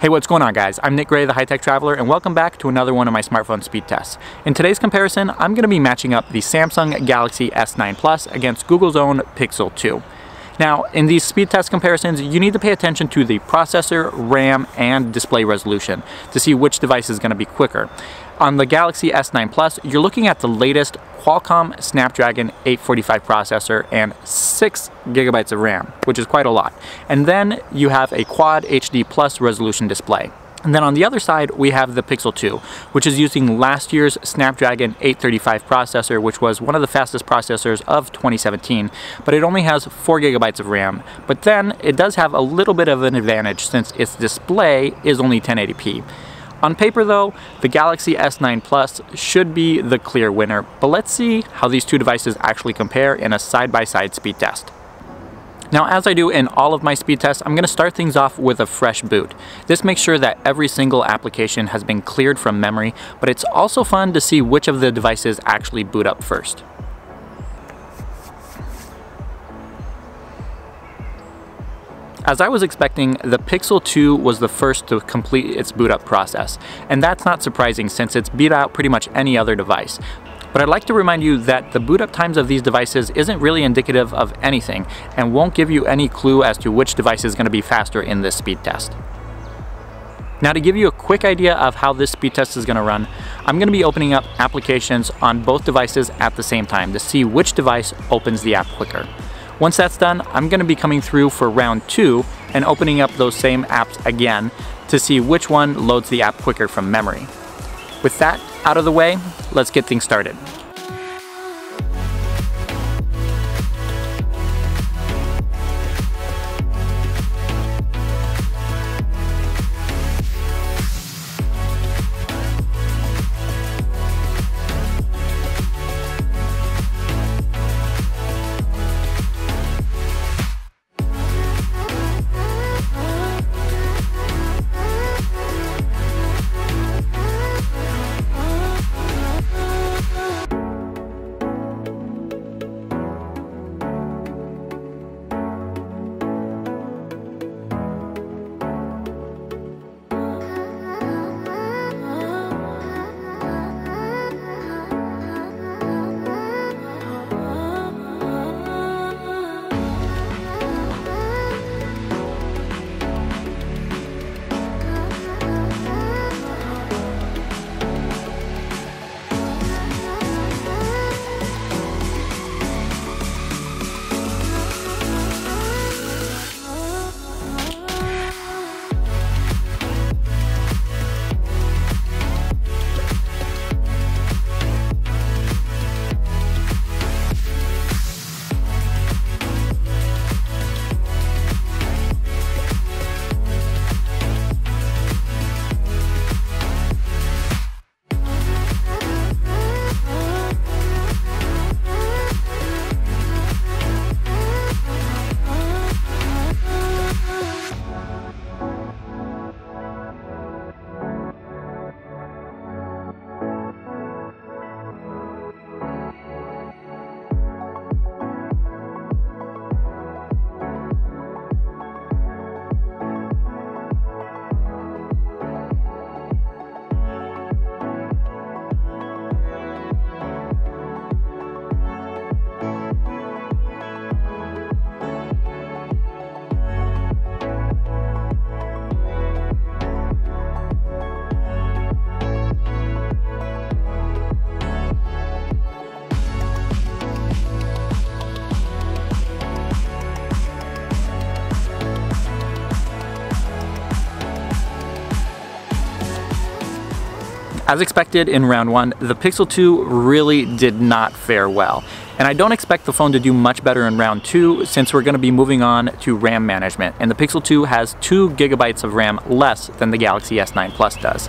Hey, what's going on, guys? I'm Nick Gray, the High Tech Traveler, and welcome back to another one of my smartphone speed tests. In today's comparison, I'm going to be matching up the Samsung Galaxy S9 Plus against Google's own Pixel 2. Now, in these speed test comparisons, you need to pay attention to the processor, RAM, and display resolution to see which device is going to be quicker. On the Galaxy S9 Plus, you're looking at the latest Qualcomm Snapdragon 845 processor and 6 gigabytes of RAM, which is quite a lot. And then you have a Quad HD Plus resolution display. And then on the other side, we have the Pixel 2, which is using last year's Snapdragon 835 processor, which was one of the fastest processors of 2017, but it only has 4 gigabytes of RAM. But then it does have a little bit of an advantage since its display is only 1080p. On paper though, the Galaxy S9 Plus should be the clear winner, but let's see how these two devices actually compare in a side-by-side speed test. Now, as I do in all of my speed tests, I'm going to start things off with a fresh boot. This makes sure that every single application has been cleared from memory, but it's also fun to see which of the devices actually boot up first. As I was expecting, the Pixel 2 was the first to complete its boot up process, and that's not surprising since it's beat out pretty much any other device. But I'd like to remind you that the boot up times of these devices isn't really indicative of anything and won't give you any clue as to which device is going to be faster in this speed test. Now, to give you a quick idea of how this speed test is going to run, I'm going to be opening up applications on both devices at the same time to see which device opens the app quicker. Once that's done, I'm going to be coming through for round 2 and opening up those same apps again to see which one loads the app quicker from memory. With that out of the way, let's get things started. As expected in round 1, the Pixel 2 really did not fare well. And I don't expect the phone to do much better in round 2 since we're going to be moving on to RAM management. And the Pixel 2 has 2 gigabytes of RAM less than the Galaxy S9 Plus does.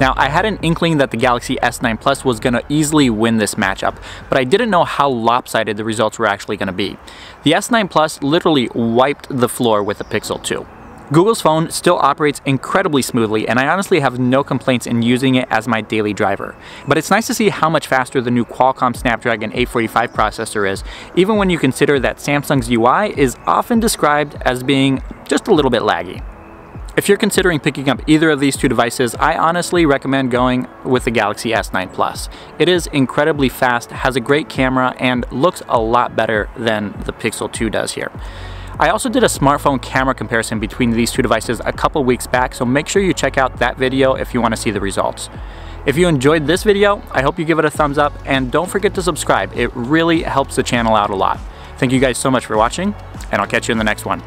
Now, I had an inkling that the Galaxy S9 Plus was going to easily win this matchup, but I didn't know how lopsided the results were actually going to be. The S9 Plus literally wiped the floor with the Pixel 2. Google's phone still operates incredibly smoothly, and I honestly have no complaints in using it as my daily driver. But it's nice to see how much faster the new Qualcomm Snapdragon 845 processor is, even when you consider that Samsung's UI is often described as being just a little bit laggy. If you're considering picking up either of these two devices, I honestly recommend going with the Galaxy S9 Plus. It is incredibly fast, has a great camera, and looks a lot better than the Pixel 2 does here. I also did a smartphone camera comparison between these two devices a couple weeks back, so make sure you check out that video if you want to see the results. If you enjoyed this video, I hope you give it a thumbs up, and don't forget to subscribe. It really helps the channel out a lot. Thank you guys so much for watching, and I'll catch you in the next one.